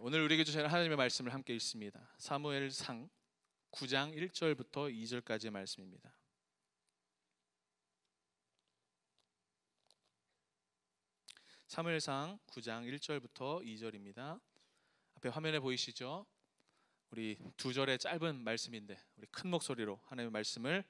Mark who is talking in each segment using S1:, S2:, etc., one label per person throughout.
S1: 오늘 우리에게 주신 하나님의 말씀을 함께 읽습니다. 사무엘상 9장 1절부터 2절까지의 말씀입니다. 사무엘상 9장 1절부터 2절입니다. 앞에 화면에 보이시죠? 우리 두 절의 짧은 말씀인데 우리 큰 목소리로 하나님의 말씀을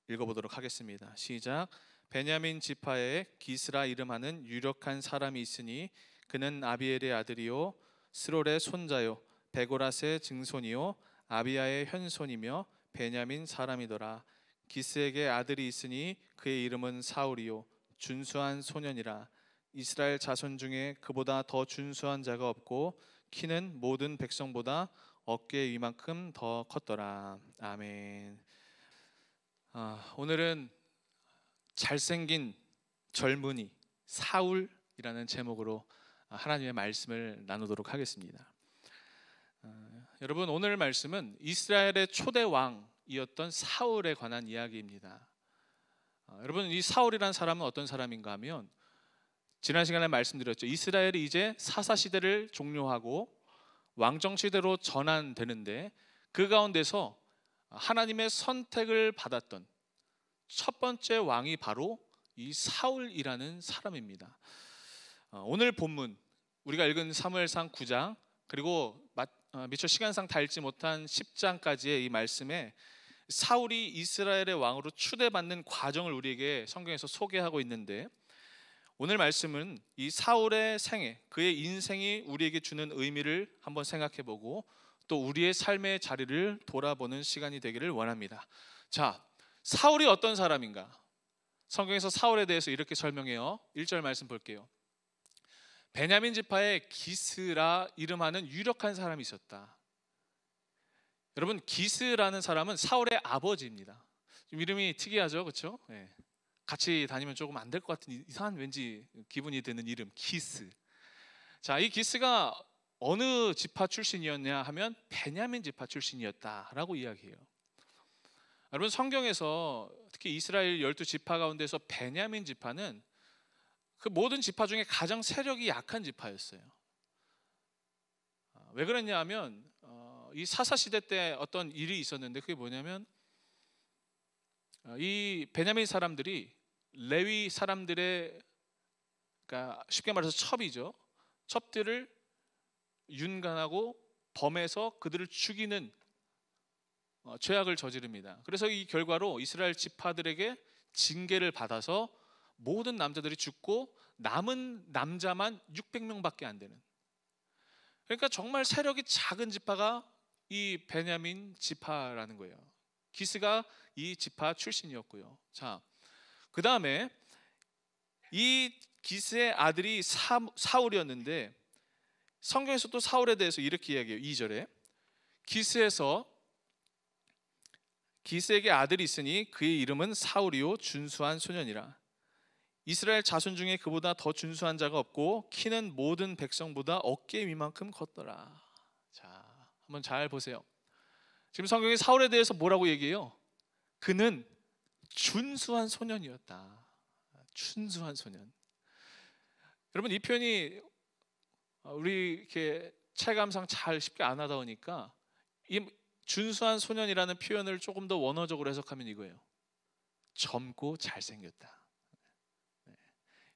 S1: 읽어보도록 하겠습니다. 시작. 베냐민 지파에 기스라 이름하는 유력한 사람이 있으니 그는 아비엘의 아들이요 스롤의 손자요 베고라스의 증손이요 아비야의 현손이며 베냐민 사람이더라. 기스에게 아들이 있으니 그의 이름은 사울이요 준수한 소년이라. 이스라엘 자손 중에 그보다 더 준수한 자가 없고 키는 모든 백성보다 어깨 위만큼 더 컸더라. 아멘. 오늘은 잘생긴 젊은이 사울이라는 제목으로 하나님의 말씀을 나누도록 하겠습니다. 여러분, 오늘 말씀은 이스라엘의 초대 왕이었던 사울에 관한 이야기입니다. 여러분, 이 사울이라는 사람은 어떤 사람인가 하면 지난 시간에 말씀드렸죠. 이스라엘이 이제 사사시대를 종료하고 왕정시대로 전환되는데 그 가운데서 하나님의 선택을 받았던 첫 번째 왕이 바로 이 사울이라는 사람입니다. 오늘 본문 우리가 읽은 사무엘상 9장 그리고 미처 시간상 다 읽지 못한 10장까지의 이 말씀에 사울이 이스라엘의 왕으로 추대받는 과정을 우리에게 성경에서 소개하고 있는데 오늘 말씀은 이 사울의 생애, 그의 인생이 우리에게 주는 의미를 한번 생각해보고 또 우리의 삶의 자리를 돌아보는 시간이 되기를 원합니다. 자, 사울이 어떤 사람인가? 성경에서 사울에 대해서 이렇게 설명해요. 1절 말씀 볼게요. 베냐민 지파에 기스라 이름하는 유력한 사람이 있었다. 여러분, 기스라는 사람은 사울의 아버지입니다. 좀 이름이 특이하죠, 그렇죠? 네. 같이 다니면 조금 안 될 것 같은 이상한 왠지 기분이 드는 이름, 기스. 자, 이 기스가 어느 지파 출신이었냐 하면 베냐민 지파 출신이었다라고 이야기해요. 여러분, 성경에서 특히 이스라엘 12지파 가운데서 베냐민 지파는 그 모든 지파 중에 가장 세력이 약한 지파였어요. 왜 그랬냐 하면 이 사사시대 때 어떤 일이 있었는데 그게 뭐냐면 이 베냐민 사람들이 레위 사람들의, 그러니까 쉽게 말해서 첩이죠. 첩들을 윤간하고 범해서 그들을 죽이는 죄악을 저지릅니다. 그래서 이 결과로 이스라엘 지파들에게 징계를 받아서 모든 남자들이 죽고 남은 남자만 600명밖에 안 되는, 그러니까 정말 세력이 작은 지파가 이 베냐민 지파라는 거예요. 기스가 이 지파 출신이었고요. 자, 그 다음에 이 기스의 아들이 사울이었는데 성경에서 또 사울에 대해서 이렇게 이야기해요. 2절에 기스에게 아들이 있으니 그의 이름은 사울이요 준수한 소년이라. 이스라엘 자손 중에 그보다 더 준수한 자가 없고 키는 모든 백성보다 어깨 위만큼 컸더라. 자, 한번 잘 보세요. 지금 성경이 사울에 대해서 뭐라고 얘기해요? 그는 준수한 소년이었다. 준수한 소년. 여러분, 이 표현이 우리 이렇게 체감상 잘 쉽게 안 와닿으니까 이 준수한 소년이라는 표현을 조금 더 원어적으로 해석하면 이거예요. 젊고 잘생겼다.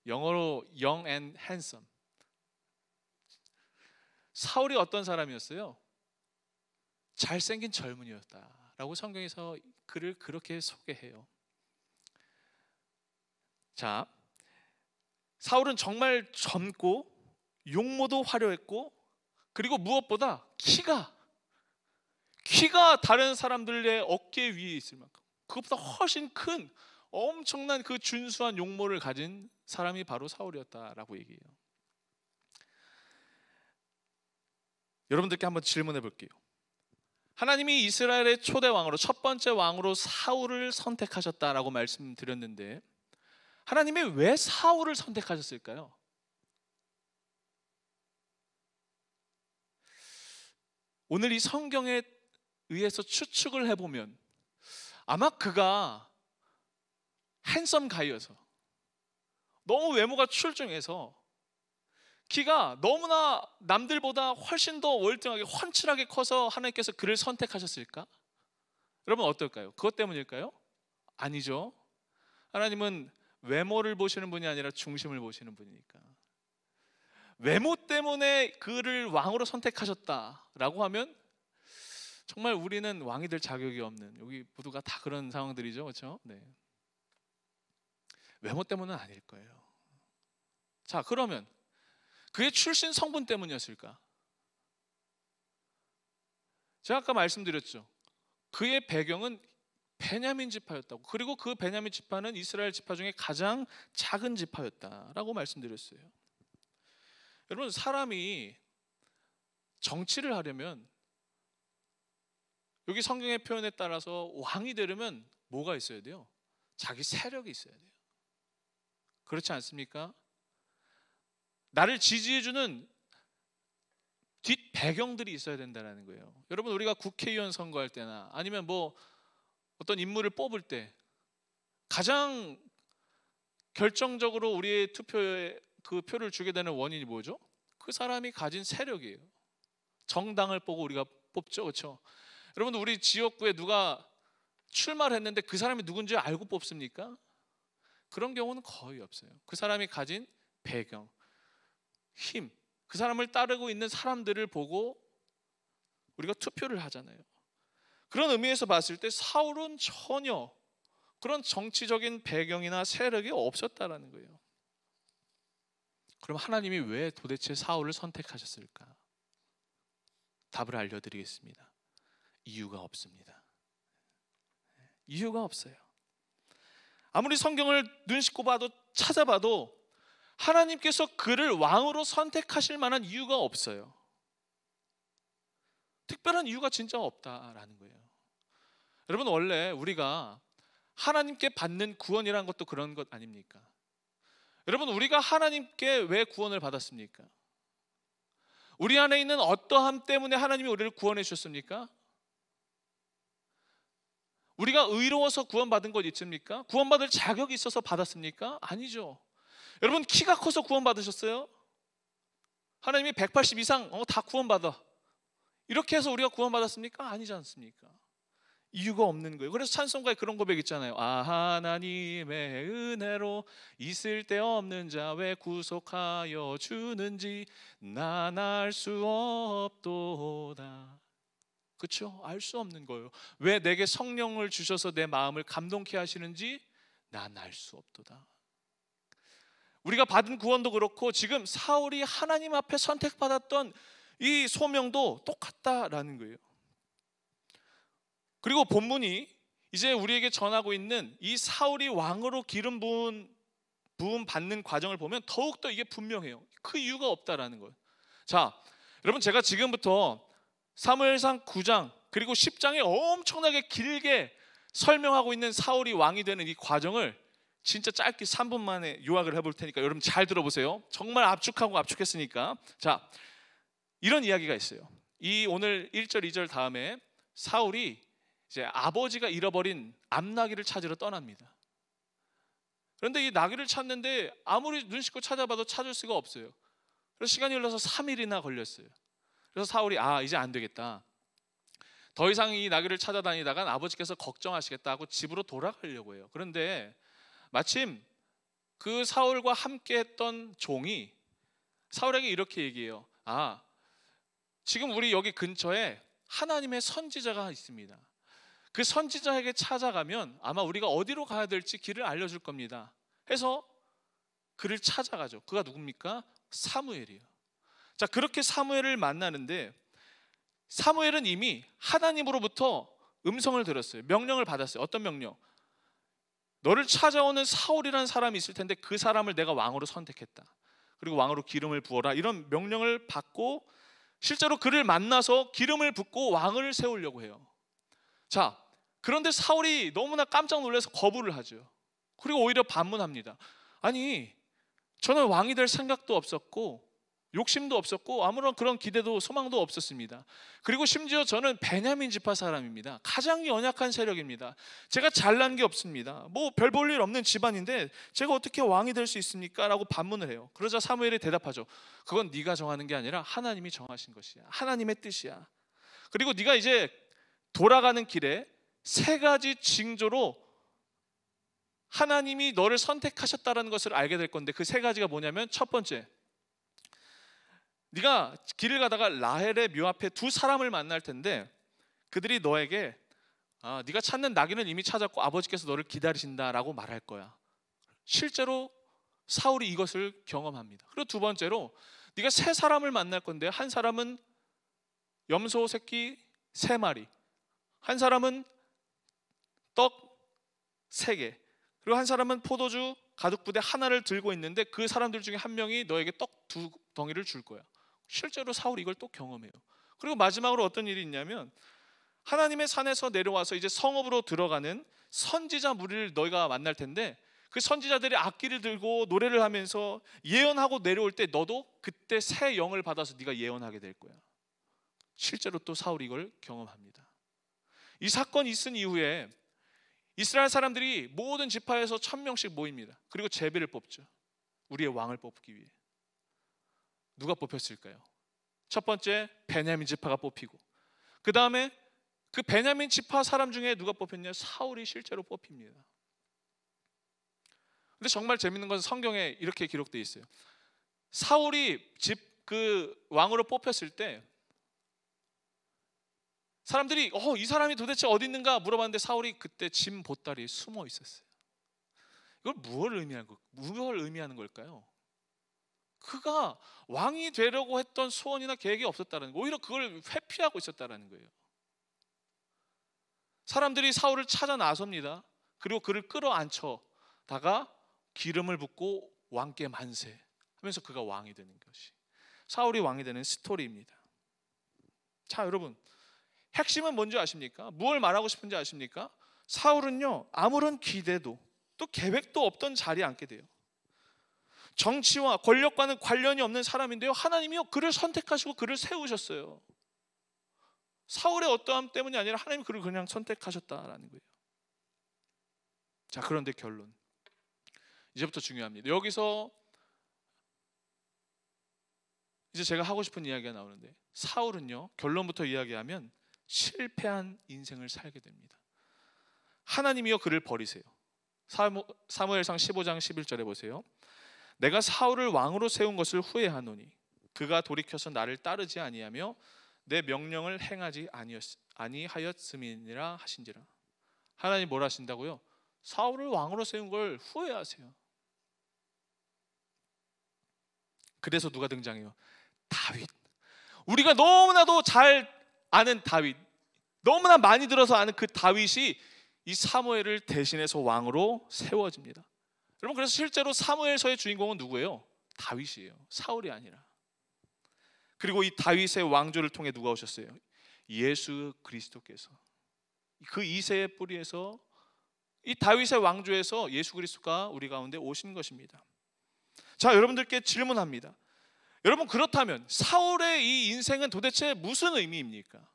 S1: 영어로 young and handsome. 사울이 어떤 사람이었어요? 잘생긴 젊은이였다라고 성경에서 그를 그렇게 소개해요. 자, 사울은 정말 젊고 용모도 화려했고 그리고 무엇보다 키가 다른 사람들의 어깨 위에 있을 만큼 그것보다 훨씬 큰 엄청난 그 준수한 용모를 가진 사람이 바로 사울이었다라고 얘기해요. 여러분들께 한번 질문해 볼게요. 하나님이 이스라엘의 초대 왕으로 첫 번째 왕으로 사울을 선택하셨다라고 말씀드렸는데 하나님이 왜 사울을 선택하셨을까요? 오늘 이 성경에 의해서 추측을 해보면 아마 그가 핸섬 가이여서 너무 외모가 출중해서 키가 너무나 남들보다 훨씬 더 월등하게 훤칠하게 커서 하나님께서 그를 선택하셨을까? 여러분 어떨까요? 그것 때문일까요? 아니죠. 하나님은 외모를 보시는 분이 아니라 중심을 보시는 분이니까. 외모 때문에 그를 왕으로 선택하셨다라고 하면 정말 우리는 왕이 될 자격이 없는, 여기 모두가 다 그런 상황들이죠, 그렇죠? 네. 외모 때문은 아닐 거예요. 자, 그러면 그의 출신 성분 때문이었을까? 제가 아까 말씀드렸죠. 그의 배경은 베냐민 지파였다고. 그리고 그 베냐민 지파는 이스라엘 지파 중에 가장 작은 지파였다라고 말씀드렸어요. 여러분, 사람이 정치를 하려면, 여기 성경의 표현에 따라서 왕이 되려면 뭐가 있어야 돼요? 자기 세력이 있어야 돼요. 그렇지 않습니까? 나를 지지해주는 뒷 배경들이 있어야 된다는 거예요. 여러분, 우리가 국회의원 선거할 때나 아니면 뭐 어떤 인물을 뽑을 때 가장 결정적으로 우리의 투표에 그 표를 주게 되는 원인이 뭐죠? 그 사람이 가진 세력이에요. 정당을 보고 우리가 뽑죠, 그렇죠? 여러분, 우리 지역구에 누가 출마를 했는데 그 사람이 누군지 알고 뽑습니까? 그런 경우는 거의 없어요. 그 사람이 가진 배경, 힘, 그 사람을 따르고 있는 사람들을 보고 우리가 투표를 하잖아요. 그런 의미에서 봤을 때 사울은 전혀 그런 정치적인 배경이나 세력이 없었다라는 거예요. 그럼 하나님이 왜 도대체 사울을 선택하셨을까? 답을 알려드리겠습니다. 이유가 없습니다. 이유가 없어요. 아무리 성경을 눈 씻고 봐도 찾아봐도 하나님께서 그를 왕으로 선택하실 만한 이유가 없어요. 특별한 이유가 진짜 없다라는 거예요. 여러분, 원래 우리가 하나님께 받는 구원이라는 것도 그런 것 아닙니까? 여러분, 우리가 하나님께 왜 구원을 받았습니까? 우리 안에 있는 어떠함 때문에 하나님이 우리를 구원해 주셨습니까? 우리가 의로워서 구원받은 것 있습니까? 구원받을 자격이 있어서 받았습니까? 아니죠. 여러분, 키가 커서 구원받으셨어요? 하나님이 180 이상 다 구원받아, 이렇게 해서 우리가 구원받았습니까? 아니지 않습니까? 이유가 없는 거예요. 그래서 찬송가에 그런 고백 있잖아요. 아, 하나님의 은혜로 있을 데 없는 자 왜 구속하여 주는지 난 알 수 없도다. 그렇죠? 알 수 없는 거예요. 왜 내게 성령을 주셔서 내 마음을 감동케 하시는지 난 알 수 없도다. 우리가 받은 구원도 그렇고 지금 사울이 하나님 앞에 선택받았던 이 소명도 똑같다라는 거예요. 그리고 본문이 이제 우리에게 전하고 있는 이 사울이 왕으로 기름 부음 받는 과정을 보면 더욱더 이게 분명해요. 그 이유가 없다라는 거예요. 자, 여러분, 제가 지금부터 사무엘상 9장 그리고 10장에 엄청나게 길게 설명하고 있는 사울이 왕이 되는 이 과정을 진짜 짧게 3분 만에 요약을 해볼 테니까 여러분 잘 들어보세요. 정말 압축했으니까. 자, 이런 이야기가 있어요. 이 오늘 1절 2절 다음에 사울이 이제 아버지가 잃어버린 암나귀를 찾으러 떠납니다. 그런데 이 나귀를 찾는데 아무리 눈 씻고 찾아봐도 찾을 수가 없어요. 그래서 시간이 흘러서 3일이나 걸렸어요. 그래서 사울이 이제 안 되겠다, 더 이상 이 나귀를 찾아다니다간 아버지께서 걱정하시겠다 하고 집으로 돌아가려고 해요. 그런데 마침 그 사울과 함께 했던 종이 사울에게 이렇게 얘기해요. 지금 우리 여기 근처에 하나님의 선지자가 있습니다. 그 선지자에게 찾아가면 아마 우리가 어디로 가야 될지 길을 알려줄 겁니다 해서 그를 찾아가죠. 그가 누굽니까? 사무엘이에요. 자, 그렇게 사무엘을 만나는데 사무엘은 이미 하나님으로부터 음성을 들었어요. 명령을 받았어요. 어떤 명령? 너를 찾아오는 사울이라는 사람이 있을 텐데 그 사람을 내가 왕으로 선택했다. 그리고 왕으로 기름을 부어라. 이런 명령을 받고 실제로 그를 만나서 기름을 붓고 왕을 세우려고 해요. 자, 그런데 사울이 너무나 깜짝 놀라서 거부를 하죠. 그리고 오히려 반문합니다. 아니, 저는 왕이 될 생각도 없었고 욕심도 없었고 아무런 그런 기대도 소망도 없었습니다. 그리고 심지어 저는 베냐민 지파 사람입니다. 가장 연약한 세력입니다. 제가 잘난 게 없습니다. 뭐 별 볼 일 없는 집안인데 제가 어떻게 왕이 될 수 있습니까? 라고 반문을 해요. 그러자 사무엘이 대답하죠. 그건 네가 정하는 게 아니라 하나님이 정하신 것이야. 하나님의 뜻이야. 그리고 네가 이제 돌아가는 길에 세 가지 징조로 하나님이 너를 선택하셨다는 것을 알게 될 건데, 그 세 가지가 뭐냐면, 첫 번째, 네가 길을 가다가 라헬의 묘 앞에 두 사람을 만날 텐데 그들이 너에게 네가 찾는 나귀는 이미 찾았고 아버지께서 너를 기다리신다라고 말할 거야. 실제로 사울이 이것을 경험합니다. 그리고 두 번째로, 네가 세 사람을 만날 건데 한 사람은 염소 새끼 3마리, 한 사람은 떡 3개, 그리고 한 사람은 포도주 가득 부대 하나를 들고 있는데 그 사람들 중에 한 명이 너에게 떡 2덩이를 줄 거야. 실제로 사울이 이걸 또 경험해요. 그리고 마지막으로 어떤 일이 있냐면, 하나님의 산에서 내려와서 이제 성읍으로 들어가는 선지자 무리를 너희가 만날 텐데, 그 선지자들이 악기를 들고 노래를 하면서 예언하고 내려올 때 너도 그때 새 영을 받아서 네가 예언하게 될 거야. 실제로 또 사울이 이걸 경험합니다. 이 사건이 있은 이후에 이스라엘 사람들이 모든 지파에서 1000명씩 모입니다. 그리고 제비를 뽑죠. 우리의 왕을 뽑기 위해. 누가 뽑혔을까요? 첫 번째, 베냐민 지파가 뽑히고, 그 다음에 그 베냐민 지파 사람 중에 누가 뽑혔냐? 사울이 실제로 뽑힙니다. 근데 정말 재밌는 건 성경에 이렇게 기록되어 있어요. 사울이 그 왕으로 뽑혔을 때 사람들이 이 사람이 도대체 어디 있는가 물어봤는데 사울이 그때 짐 보따리에 숨어 있었어요. 이걸 무엇을 의미하는 걸까요? 그가 왕이 되려고 했던 소원이나 계획이 없었다는 거, 오히려 그걸 회피하고 있었다는 거예요. 사람들이 사울을 찾아 나섭니다. 그리고 그를 끌어안쳐다가 기름을 붓고 왕께 만세 하면서 그가 왕이 되는 것이 사울이 왕이 되는 스토리입니다. 자, 여러분, 핵심은 뭔지 아십니까? 무엇을 말하고 싶은지 아십니까? 사울은요, 아무런 기대도 또 계획도 없던 자리에 앉게 돼요. 정치와 권력과는 관련이 없는 사람인데요, 하나님이요 그를 선택하시고 그를 세우셨어요. 사울의 어떠함 때문이 아니라 하나님이 그를 그냥 선택하셨다라는 거예요. 자, 그런데 결론, 이제부터 중요합니다. 여기서 이제 제가 하고 싶은 이야기가 나오는데, 사울은요, 결론부터 이야기하면 실패한 인생을 살게 됩니다. 하나님이요 그를 버리세요. 사무엘상 15장 11절에 보세요. 내가 사울을 왕으로 세운 것을 후회하노니 그가 돌이켜서 나를 따르지 아니하며 내 명령을 행하지 아니하였음이니라 하신지라. 하나님 뭘 하신다고요? 사울을 왕으로 세운 걸 후회하세요. 그래서 누가 등장해요? 다윗. 우리가 너무나도 잘 아는 다윗, 너무나 많이 들어서 아는 그 다윗이 이 사무엘을 대신해서 왕으로 세워집니다. 여러분, 그래서 실제로 사무엘서의 주인공은 누구예요? 다윗이에요. 사울이 아니라. 그리고 이 다윗의 왕조를 통해 누가 오셨어요? 예수 그리스도께서. 그 이새의 뿌리에서, 이 다윗의 왕조에서 예수 그리스도가 우리 가운데 오신 것입니다. 자, 여러분들께 질문합니다. 여러분, 그렇다면 사울의 이 인생은 도대체 무슨 의미입니까?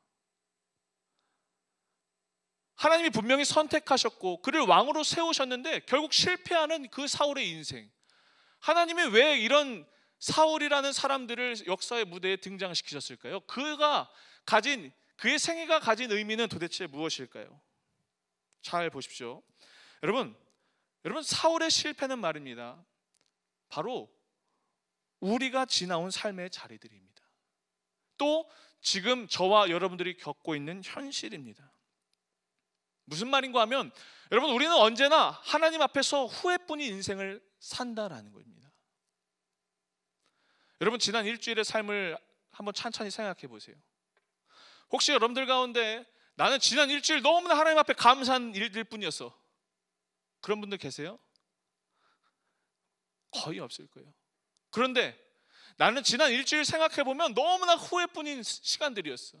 S1: 하나님이 분명히 선택하셨고 그를 왕으로 세우셨는데 결국 실패하는 그 사울의 인생, 하나님이 왜 이런 사울이라는 사람들을 역사의 무대에 등장시키셨을까요? 그의 생애가 가진 의미는 도대체 무엇일까요? 잘 보십시오. 여러분, 사울의 실패는 말입니다, 바로 우리가 지나온 삶의 자리들입니다. 또 지금 저와 여러분들이 겪고 있는 현실입니다. 무슨 말인가 하면, 여러분, 우리는 언제나 하나님 앞에서 후회뿐인 인생을 산다라는 겁니다. 여러분, 지난 일주일의 삶을 한번 찬찬히 생각해 보세요. 혹시 여러분들 가운데 나는 지난 일주일 너무나 하나님 앞에 감사한 일들 뿐이었어, 그런 분들 계세요? 거의 없을 거예요. 그런데 나는 지난 일주일 생각해 보면 너무나 후회뿐인 시간들이었어.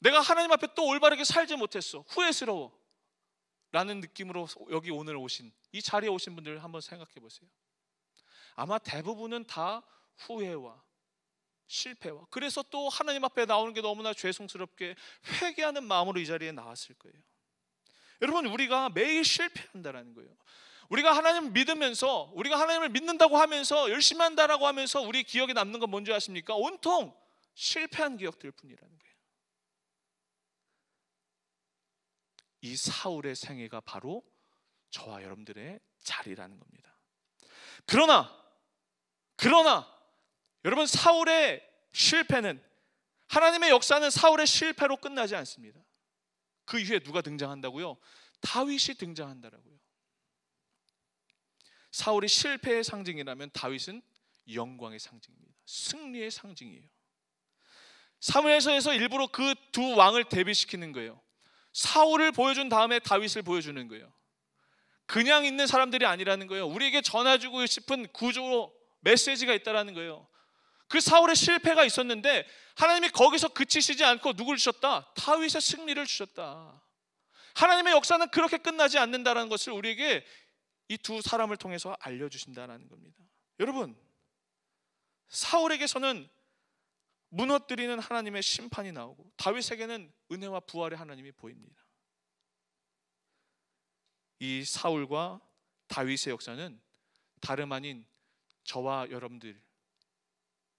S1: 내가 하나님 앞에 또 올바르게 살지 못했어, 후회스러워 라는 느낌으로 여기 오늘 오신, 이 자리에 오신 분들 한번 생각해 보세요. 아마 대부분은 다 후회와 실패와, 그래서 또 하나님 앞에 나오는 게 너무나 죄송스럽게 회개하는 마음으로 이 자리에 나왔을 거예요. 여러분, 우리가 매일 실패한다라는 거예요. 우리가 하나님을 믿으면서, 우리가 하나님을 믿는다고 하면서 열심히 한다라고 하면서 우리 기억에 남는 건 뭔지 아십니까? 온통 실패한 기억들 뿐이라는 거예요. 이 사울의 생애가 바로 저와 여러분들의 자리라는 겁니다. 그러나 여러분, 사울의 실패는, 하나님의 역사는 사울의 실패로 끝나지 않습니다. 그 이후에 누가 등장한다고요? 다윗이 등장한다라고요. 사울이 실패의 상징이라면 다윗은 영광의 상징입니다. 승리의 상징이에요. 사무엘서에서 일부러 그 두 왕을 대비시키는 거예요. 사울을 보여준 다음에 다윗을 보여주는 거예요. 그냥 있는 사람들이 아니라는 거예요. 우리에게 전해주고 싶은 구조 메시지가 있다라는 거예요. 그 사울의 실패가 있었는데 하나님이 거기서 그치시지 않고 누굴 주셨다? 다윗의 승리를 주셨다. 하나님의 역사는 그렇게 끝나지 않는다는 것을 우리에게 이 두 사람을 통해서 알려주신다는 겁니다. 여러분, 사울에게서는 무너뜨리는 하나님의 심판이 나오고 다윗에게는 은혜와 부활의 하나님이 보입니다. 이 사울과 다윗의 역사는 다름 아닌 저와 여러분들,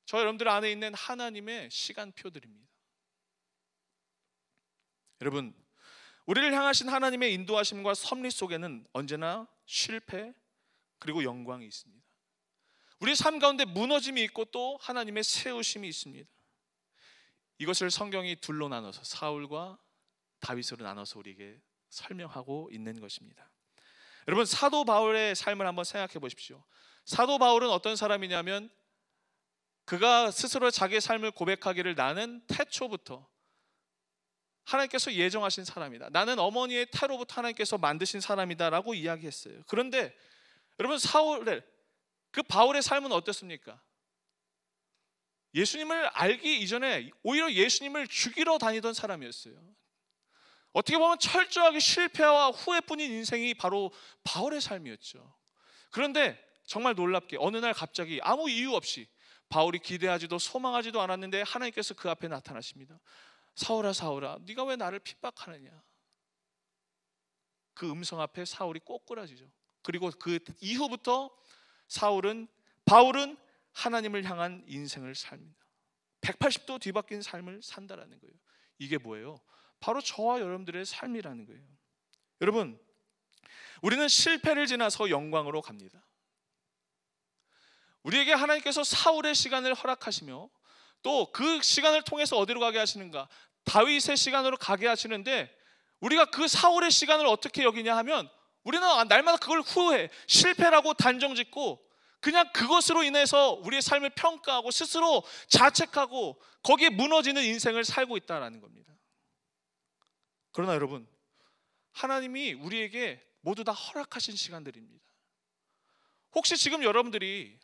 S1: 저 여러분들 안에 있는 하나님의 시간표들입니다. 여러분, 우리를 향하신 하나님의 인도하심과 섭리 속에는 언제나 실패 그리고 영광이 있습니다. 우리 삶 가운데 무너짐이 있고 또 하나님의 세우심이 있습니다. 이것을 성경이 둘로 나눠서 사울과 다윗으로 나눠서 우리에게 설명하고 있는 것입니다. 여러분, 사도 바울의 삶을 한번 생각해 보십시오. 사도 바울은 어떤 사람이냐면, 그가 스스로 자기의 삶을 고백하기를, 나는 태초부터 하나님께서 예정하신 사람이다, 나는 어머니의 태로부터 하나님께서 만드신 사람이다 라고 이야기했어요. 그런데 여러분, 그 바울의 삶은 어땠습니까? 예수님을 알기 이전에 오히려 예수님을 죽이러 다니던 사람이었어요. 어떻게 보면 철저하게 실패와 후회뿐인 인생이 바로 바울의 삶이었죠. 그런데 정말 놀랍게 어느 날 갑자기 아무 이유 없이, 바울이 기대하지도 소망하지도 않았는데 하나님께서 그 앞에 나타나십니다. 사울아, 사울아, 네가 왜 나를 핍박하느냐. 그 음성 앞에 사울이 꼬꾸라지죠. 그리고 그 이후부터 바울은 하나님을 향한 인생을 삽니다. 180도 뒤바뀐 삶을 산다라는 거예요. 이게 뭐예요? 바로 저와 여러분들의 삶이라는 거예요. 여러분, 우리는 실패를 지나서 영광으로 갑니다. 우리에게 하나님께서 사울의 시간을 허락하시며 또 그 시간을 통해서 어디로 가게 하시는가? 다윗의 시간으로 가게 하시는데, 우리가 그 사울의 시간을 어떻게 여기냐 하면, 우리는 날마다 그걸 후회해, 실패라고 단정짓고 그냥 그것으로 인해서 우리의 삶을 평가하고 스스로 자책하고 거기에 무너지는 인생을 살고 있다는 겁니다. 그러나 여러분, 하나님이 우리에게 모두 다 허락하신 시간들입니다. 혹시 지금 여러분들이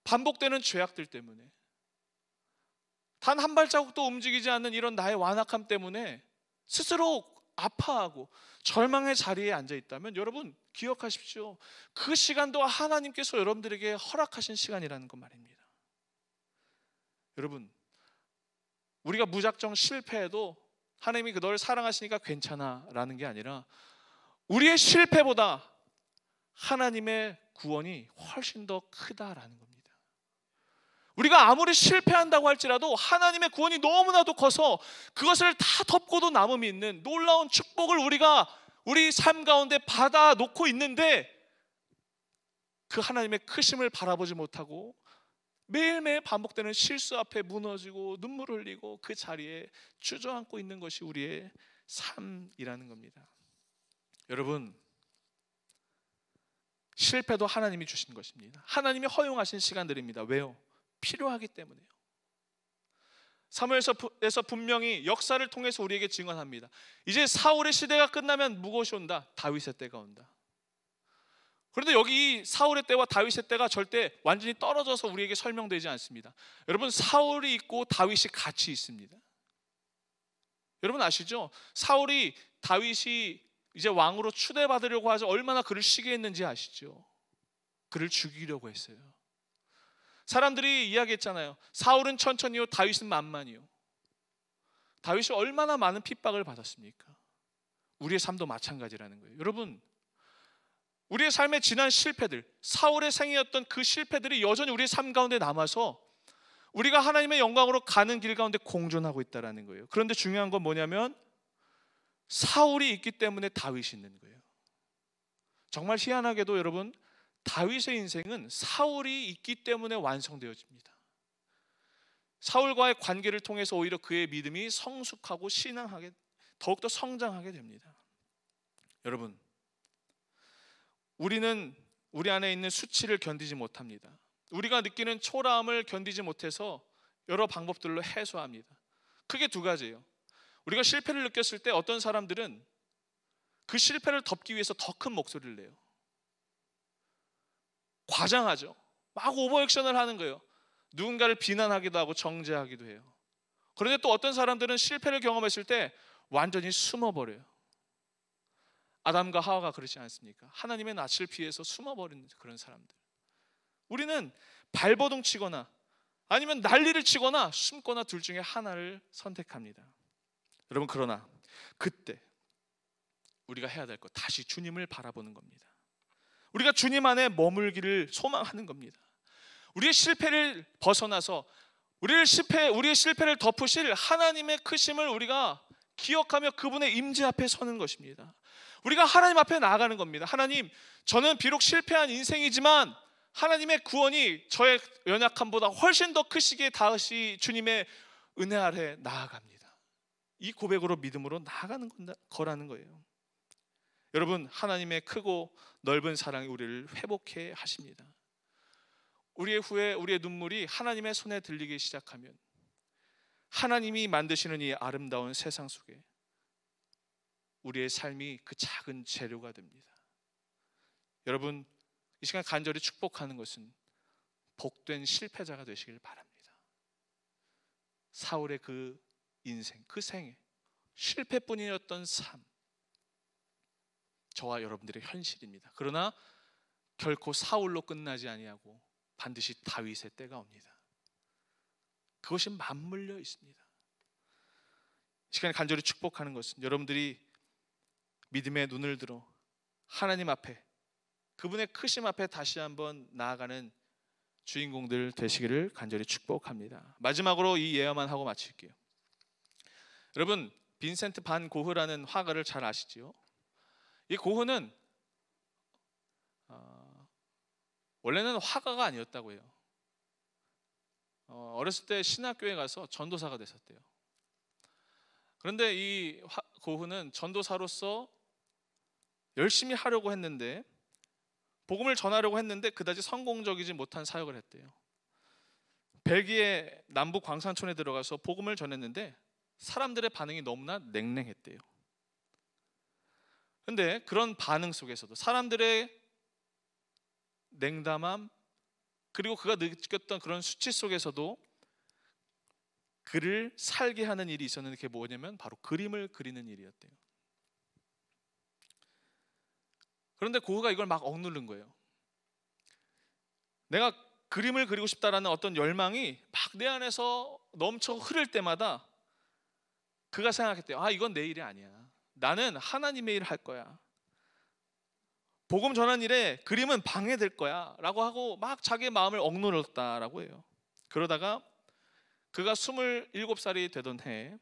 S1: 반복되는 죄악들 때문에, 단 한 발자국도 움직이지 않는 이런 나의 완악함 때문에 스스로 아파하고 절망의 자리에 앉아 있다면, 여러분 기억하십시오. 그 시간도 하나님께서 여러분들에게 허락하신 시간이라는 것 말입니다. 여러분, 우리가 무작정 실패해도 하나님이 너를 사랑하시니까 괜찮아 라는 게 아니라, 우리의 실패보다 하나님의 구원이 훨씬 더 크다라는 겁니다. 우리가 아무리 실패한다고 할지라도 하나님의 구원이 너무나도 커서 그것을 다 덮고도 남음이 있는 놀라운 축복을 우리가 우리 삶 가운데 받아 놓고 있는데, 그 하나님의 크심을 바라보지 못하고 매일매일 반복되는 실수 앞에 무너지고 눈물을 흘리고 그 자리에 주저앉고 있는 것이 우리의 삶이라는 겁니다. 여러분, 실패도 하나님이 주신 것입니다. 하나님이 허용하신 시간들입니다. 왜요? 필요하기 때문에요. 사무엘서에서 분명히 역사를 통해서 우리에게 증언합니다. 이제 사울의 시대가 끝나면 무엇이 온다? 다윗의 때가 온다. 그런데 여기 사울의 때와 다윗의 때가 절대 완전히 떨어져서 우리에게 설명되지 않습니다. 여러분, 사울이 있고 다윗이 같이 있습니다. 여러분 아시죠? 사울이 다윗이 이제 왕으로 추대받으려고 해서 얼마나 그를 시기했는지 아시죠? 그를 죽이려고 했어요. 사람들이 이야기했잖아요. 사울은 천천히요, 다윗은 만만히요. 다윗이 얼마나 많은 핍박을 받았습니까? 우리의 삶도 마찬가지라는 거예요. 여러분, 우리의 삶의 지난 실패들, 사울의 생이었던 그 실패들이 여전히 우리의 삶 가운데 남아서 우리가 하나님의 영광으로 가는 길 가운데 공존하고 있다는 거예요. 그런데 중요한 건 뭐냐면 사울이 있기 때문에 다윗이 있는 거예요. 정말 희한하게도 여러분, 다윗의 인생은 사울이 있기 때문에 완성되어집니다. 사울과의 관계를 통해서 오히려 그의 믿음이 성숙하고 신앙하게 더욱더 성장하게 됩니다. 여러분, 우리는 우리 안에 있는 수치를 견디지 못합니다. 우리가 느끼는 초라함을 견디지 못해서 여러 방법들로 해소합니다. 크게 두 가지예요. 우리가 실패를 느꼈을 때 어떤 사람들은 그 실패를 덮기 위해서 더 큰 목소리를 내요. 과장하죠. 막 오버액션을 하는 거예요. 누군가를 비난하기도 하고 정죄하기도 해요. 그런데 또 어떤 사람들은 실패를 경험했을 때 완전히 숨어버려요. 아담과 하와가 그렇지 않습니까? 하나님의 낯을 피해서 숨어버리는 그런 사람들. 우리는 발버둥 치거나 아니면 난리를 치거나 숨거나 둘 중에 하나를 선택합니다. 여러분, 그러나 그때 우리가 해야 될 것, 다시 주님을 바라보는 겁니다. 우리가 주님 안에 머물기를 소망하는 겁니다. 우리의 실패를 벗어나서 우리의 실패를 덮으실 하나님의 크심을 우리가 기억하며 그분의 임재 앞에 서는 것입니다. 우리가 하나님 앞에 나아가는 겁니다. 하나님, 저는 비록 실패한 인생이지만 하나님의 구원이 저의 연약함보다 훨씬 더 크시기에 다시 주님의 은혜 아래 나아갑니다. 이 고백으로 믿음으로 나아가는 거라는 거예요. 여러분, 하나님의 크고 넓은 사랑이 우리를 회복해 하십니다. 우리의 후회, 우리의 눈물이 하나님의 손에 들리기 시작하면 하나님이 만드시는 이 아름다운 세상 속에 우리의 삶이 그 작은 재료가 됩니다. 여러분, 이 시간 간절히 축복하는 것은 복된 실패자가 되시길 바랍니다. 사울의 그 인생, 그 생애, 실패뿐이었던 삶, 저와 여러분들의 현실입니다. 그러나 결코 사울로 끝나지 아니하고 반드시 다윗의 때가 옵니다. 그것이 맞물려 있습니다. 이 시간에 간절히 축복하는 것은 여러분들이 믿음의 눈을 들어 하나님 앞에, 그분의 크심 앞에 다시 한번 나아가는 주인공들 되시기를 간절히 축복합니다. 마지막으로 이 예화만 하고 마칠게요. 여러분, 빈센트 반 고흐라는 화가를 잘 아시지요? 이 고흐는 원래는 화가가 아니었다고 해요. 어렸을 때 신학교에 가서 전도사가 됐었대요. 그런데 이 고흐는 전도사로서 열심히 하려고 했는데, 복음을 전하려고 했는데 그다지 성공적이지 못한 사역을 했대요. 벨기에 남부 광산촌에 들어가서 복음을 전했는데 사람들의 반응이 너무나 냉랭했대요. 그런데 그런 반응 속에서도, 사람들의 냉담함, 그리고 그가 느꼈던 그런 수치 속에서도 그를 살게 하는 일이 있었는데, 그게 뭐냐면 바로 그림을 그리는 일이었대요. 그런데 고흐가 이걸 막 억누른 거예요. 내가 그림을 그리고 싶다라는 어떤 열망이 막 내 안에서 넘쳐 흐를 때마다 그가 생각했대요. 이건 내 일이 아니야. 나는 하나님의 일을 할 거야. 복음 전한 일에 그림은 방해될 거야 라고 하고 막 자기의 마음을 억누렀다라고 해요. 그러다가 그가 27살이 되던 해에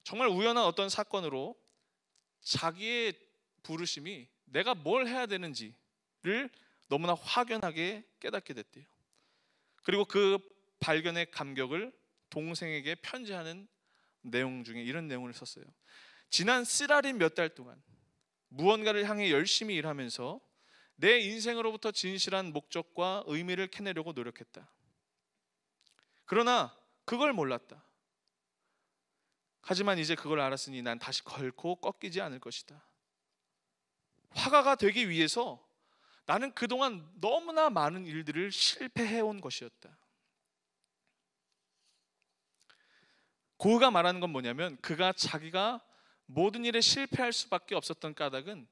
S1: 정말 우연한 어떤 사건으로 자기의 부르심이 내가 뭘 해야 되는지를 너무나 확연하게 깨닫게 됐대요. 그리고 그 발견의 감격을 동생에게 편지하는 내용 중에 이런 내용을 썼어요. 지난 쓰라린 몇 달 동안 무언가를 향해 열심히 일하면서 내 인생으로부터 진실한 목적과 의미를 캐내려고 노력했다. 그러나 그걸 몰랐다. 하지만 이제 그걸 알았으니 난 다시 결코 꺾이지 않을 것이다. 화가가 되기 위해서 나는 그동안 너무나 많은 일들을 실패해온 것이었다. 고흐가 말하는 건 뭐냐면, 그가 자기가 모든 일에 실패할 수밖에 없었던 까닭은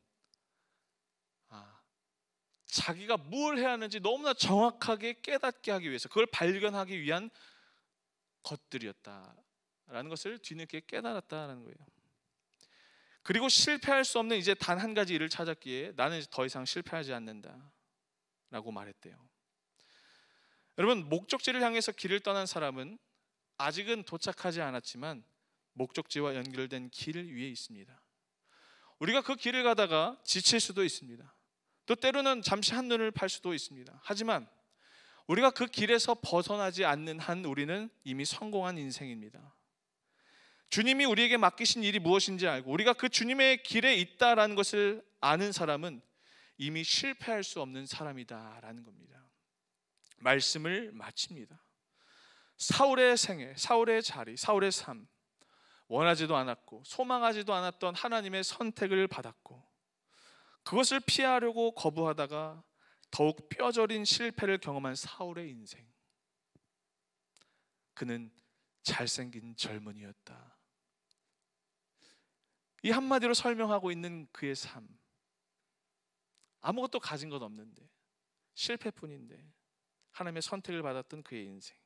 S1: 자기가 뭘 해야 하는지 너무나 정확하게 깨닫게 하기 위해서, 그걸 발견하기 위한 것들이었다라는 것을 뒤늦게 깨달았다는 거예요. 그리고 실패할 수 없는 이제 단 한 가지 일을 찾았기에 나는 이제 더 이상 실패하지 않는다라고 말했대요. 여러분, 목적지를 향해서 길을 떠난 사람은 아직은 도착하지 않았지만 목적지와 연결된 길 위에 있습니다. 우리가 그 길을 가다가 지칠 수도 있습니다. 또 때로는 잠시 한눈을 팔 수도 있습니다. 하지만 우리가 그 길에서 벗어나지 않는 한 우리는 이미 성공한 인생입니다. 주님이 우리에게 맡기신 일이 무엇인지 알고 우리가 그 주님의 길에 있다라는 것을 아는 사람은 이미 실패할 수 없는 사람이다라는 겁니다. 말씀을 마칩니다. 사울의 생애, 사울의 자리, 사울의 삶, 원하지도 않았고 소망하지도 않았던 하나님의 선택을 받았고 그것을 피하려고 거부하다가 더욱 뼈저린 실패를 경험한 사울의 인생. 그는 잘생긴 젊은이였다. 이 한마디로 설명하고 있는 그의 삶, 아무것도 가진 것 없는데 실패뿐인데 하나님의 선택을 받았던 그의 인생.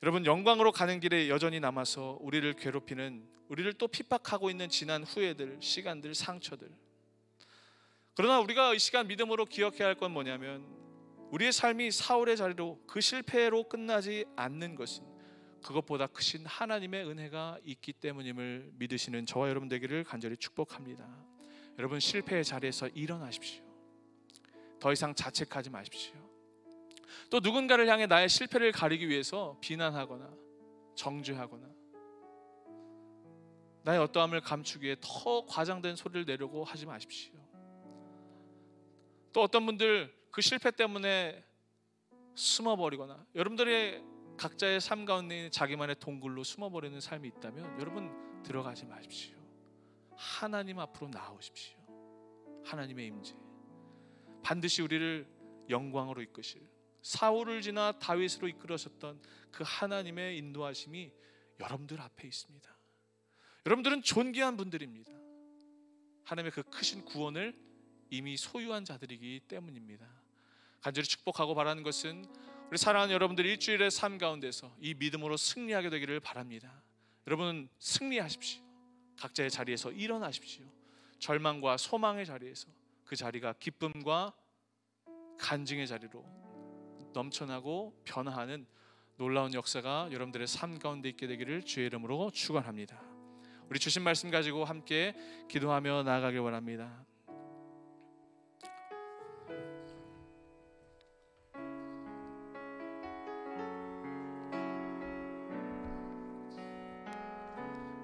S1: 여러분, 영광으로 가는 길에 여전히 남아서 우리를 괴롭히는, 우리를 또 핍박하고 있는 지난 후회들, 시간들, 상처들. 그러나 우리가 이 시간 믿음으로 기억해야 할 건 뭐냐면 우리의 삶이 사울의 자리로, 그 실패로 끝나지 않는 것은 그것보다 크신 하나님의 은혜가 있기 때문임을 믿으시는 저와 여러분 되기를 간절히 축복합니다. 여러분, 실패의 자리에서 일어나십시오. 더 이상 자책하지 마십시오. 또 누군가를 향해 나의 실패를 가리기 위해서 비난하거나 정죄하거나 나의 어떠함을 감추기 위해 더 과장된 소리를 내려고 하지 마십시오. 또 어떤 분들 그 실패 때문에 숨어버리거나 여러분들의 각자의 삶 가운데 자기만의 동굴로 숨어버리는 삶이 있다면 여러분 들어가지 마십시오. 하나님 앞으로 나오십시오. 하나님의 임재 반드시 우리를 영광으로 이끄실, 사울을 지나 다윗으로 이끌어셨던 그 하나님의 인도하심이 여러분들 앞에 있습니다. 여러분들은 존귀한 분들입니다. 하나님의 그 크신 구원을 이미 소유한 자들이기 때문입니다. 간절히 축복하고 바라는 것은 우리 사랑하는 여러분들 일주일의 삶 가운데서 이 믿음으로 승리하게 되기를 바랍니다. 여러분 승리하십시오. 각자의 자리에서 일어나십시오. 절망과 소망의 자리에서 그 자리가 기쁨과 간증의 자리로 넘쳐나고 변화하는 놀라운 역사가 여러분들의 삶 가운데 있게 되기를 주의 이름으로 축원합니다. 우리 주신 말씀 가지고 함께 기도하며 나아가길 원합니다.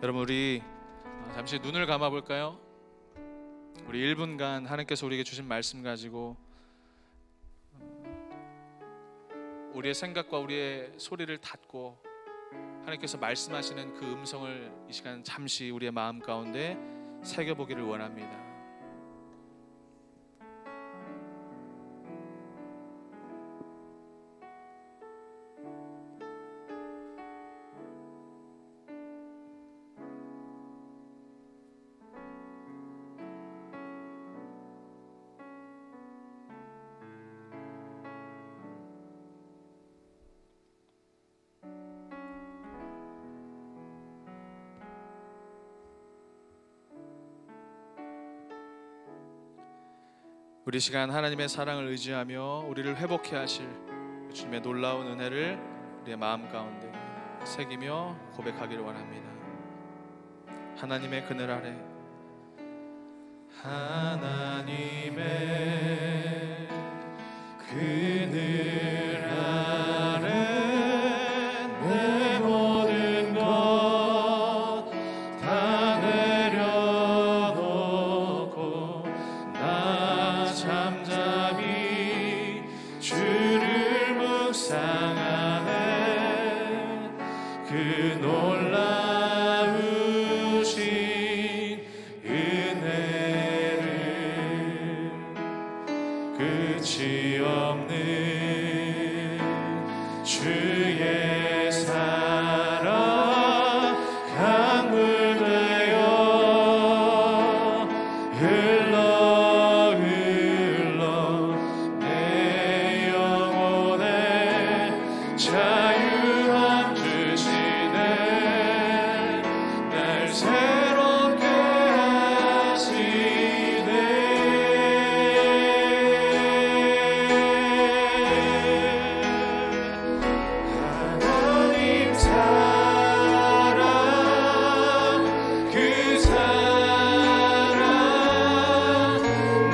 S1: 여러분, 우리 잠시 눈을 감아 볼까요? 우리 1분간 하나님께서 우리에게 주신 말씀 가지고 우리의 생각과 우리의 소리를 닫고 하나님께서 말씀하시는 그 음성을 이 시간 잠시 우리의 마음 가운데 새겨보기를 원합니다. 우리 시간 하나님의 사랑을 의지하며 우리를 회복해 하실 주님의 놀라운 은혜를 우리의 마음 가운데 새기며 고백하기를 원합니다. 하나님의 그늘 아래, 하나님의 그늘 아래 내 모든 것 다 내려놓고 나 잠잠히 주를 묵상하네. 그 놀라우신 은혜를 끝이 없는 주의 사랑 강물 되어 흘러 자유함 주시네 날 새롭게 하시네 하나님 사랑 그 사랑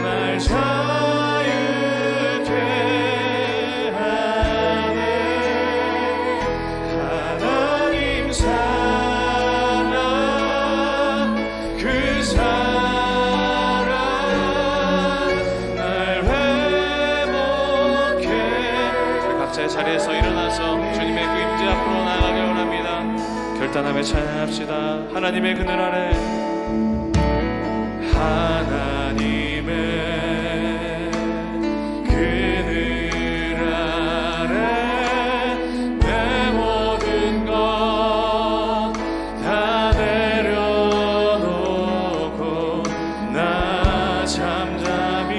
S1: 날 자유케 하네 하나님 사랑 그 사랑 날 회복해 각자의 자리에서 일어나서 주님의 그 임재 앞으로 나아가길 원합니다. 결단하며 찬양합시다. 하나님의 그늘 아래 하나님의 그늘 아래 내 모든 것 다 내려놓고 나 잠잠히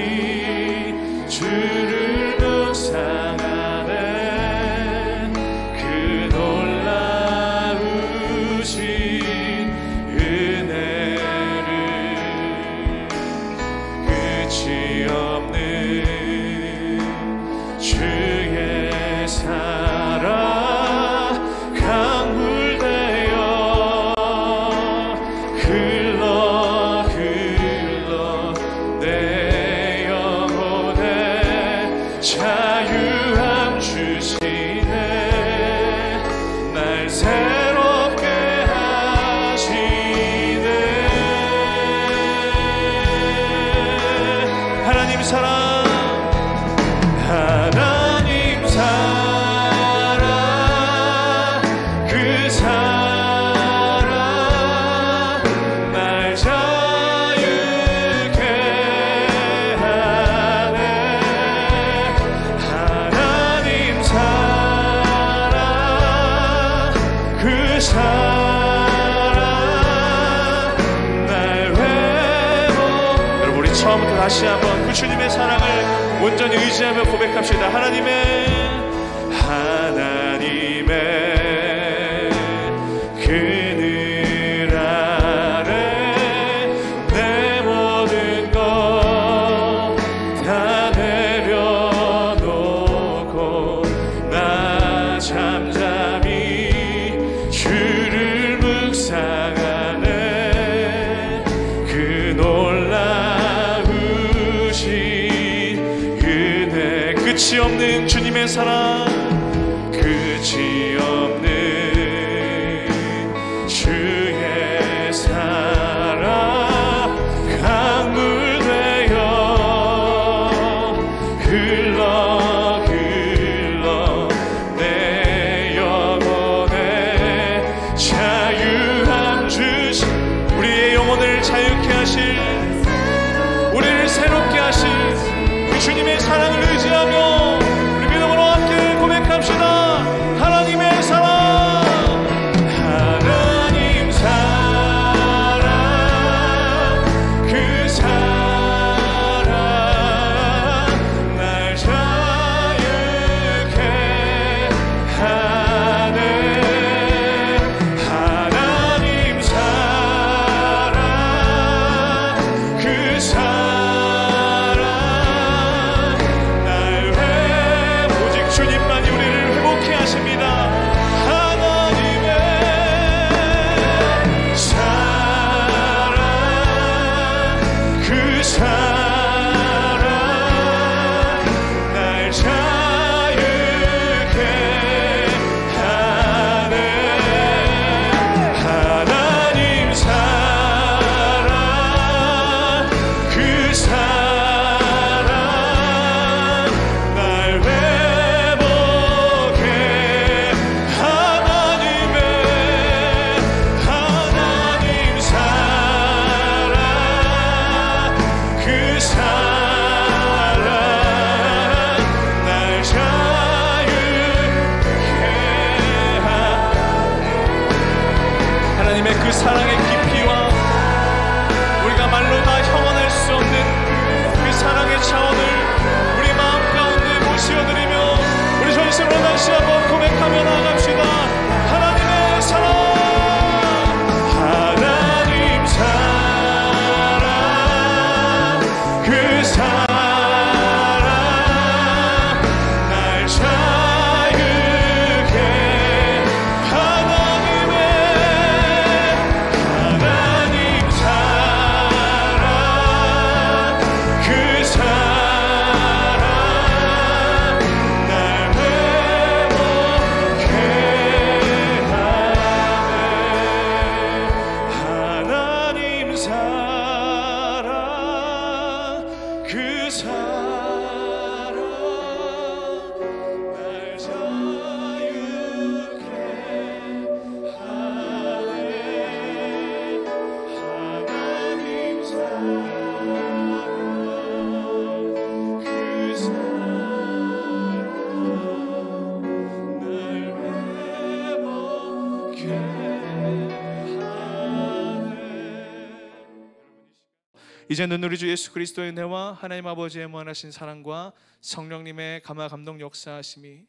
S1: 주를 묵상하네 그 놀라우신 은혜를 끝이 없는 주의 사랑 강물되어 흘러 내 영혼에 자유함 주시네 날 새롭게 하시네 하나님 사랑 하나님 사랑 그 사랑 날 자유케 하네 하나님 사랑 그 사랑 날 회복 여러분 우리 처음부터 다시 한번 그 주님의 사랑을 온전히 의지하며 고백합시다. 하나님의 그늘 아래 내 모든 것 다 내려놓고 나 잠잠히 주를 묵상하네 그 놀라우신 은혜 끝이 없는 주님의 사랑 끝이 없는 주의 사랑 강물되어 흘러 내 영혼에 자유함 주신 우리의 영혼을 자유케 하실 우리를 새롭게 하실 그 주님의 사랑을 의지하며 우리 믿음으로 함께 고백합시다. 하나님의 사랑 하나님 사랑 그 사랑 날 자유케 하네 하나님 사랑 그 사랑 날 오직 주님만이 우리를 회복케 하십니다. 하나님의 사랑 그 사랑 날 자유케 하네 하나님 사랑 그 사랑 날 회복해 하나님 사랑 그 사랑 날 자유케 하나님의 그 사랑의 깊이와 우리가 말로 다 형언할 수 없는 그 사랑의 차원을 우리 마음 가운데 모시어드리며 우리 전심으로 다시 한번 고백합니다. 이제는 우리 주 예수 그리스도의 은혜와 하나님 아버지의 무한하신 사랑과 성령님의 감화 감동 역사하심이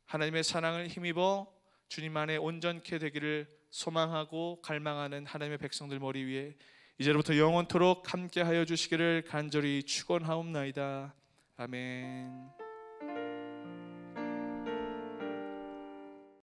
S1: 하나님의 사랑을 힘입어 주님 안에 온전케 되기를 소망하고 갈망하는 하나님의 백성들 머리 위에 이제로부터 영원토록 함께하여 주시기를 간절히 축원하옵나이다. 아멘.